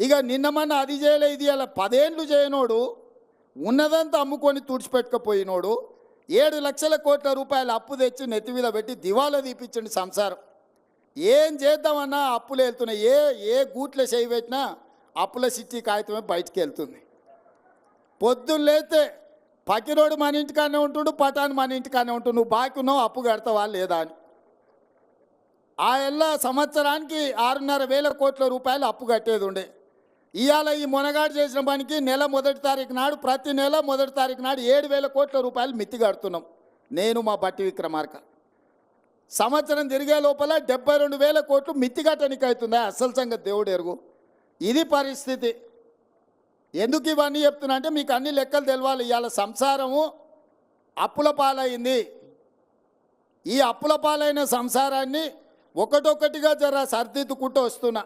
ఇక నిన్నమన్న అది చేయలే ఇది అలా 10 ఏళ్ళు చేయనోడు ఉన్నదంతా అమ్ముకొని తుడిచిపెట్టుకుపోయినోడు 7 లక్షల కోట్ల రూపాయల అప్పు తెచ్చి నెత్తి మీద పెట్టి దివాలా తీపిచ్చండి సంసారం. ఏం చేద్దామన్నా అప్పులు వెళ్తున్నాయి. ఏ గూట్లో చేయి పెట్టినా అప్పుల సిట్టి కాగితమే బయటికి వెళ్తుంది. పొద్దున్న లేతే పకిరోడు మన ఇంటికానే ఉంటుండు, పటాన్ మన ఇంటికానే ఉంటుండు. నువ్వు బాకీ ఉన్నావు, అప్పు కడతావా లేదా అని. ఆ ఎల్లా సంవత్సరానికి 6,500 కోట్ల రూపాయలు అప్పు కట్టేది ఉండే. ఇవాళ ఈ మొనగాడు చేసిన పనికి నెల 1వ తారీఖు నాడు ప్రతి నెల 1వ తారీఖు నాడు 7,000 కోట్ల రూపాయలు మిత్తి కడుతున్నాం నేను మా బట్టి విక్రమార్క. సంవత్సరం తిరిగే లోపల 72,000 కోట్లు మిత్తి కట్టడానికి అవుతుందా? అసలు సంగతి దేవుడు ఎరుగు. ఇది పరిస్థితి. ఎందుకు ఇవన్నీ చెప్తున్నా అంటే మీకు అన్ని లెక్కలు తెలవాలి. ఇవాళ సంసారము అప్పుల పాలైంది. ఈ అప్పుల పాలైన సంసారాన్ని ఒకటొక్కటిగా జర సర్దిద్దుకుంటూ వస్తున్నా.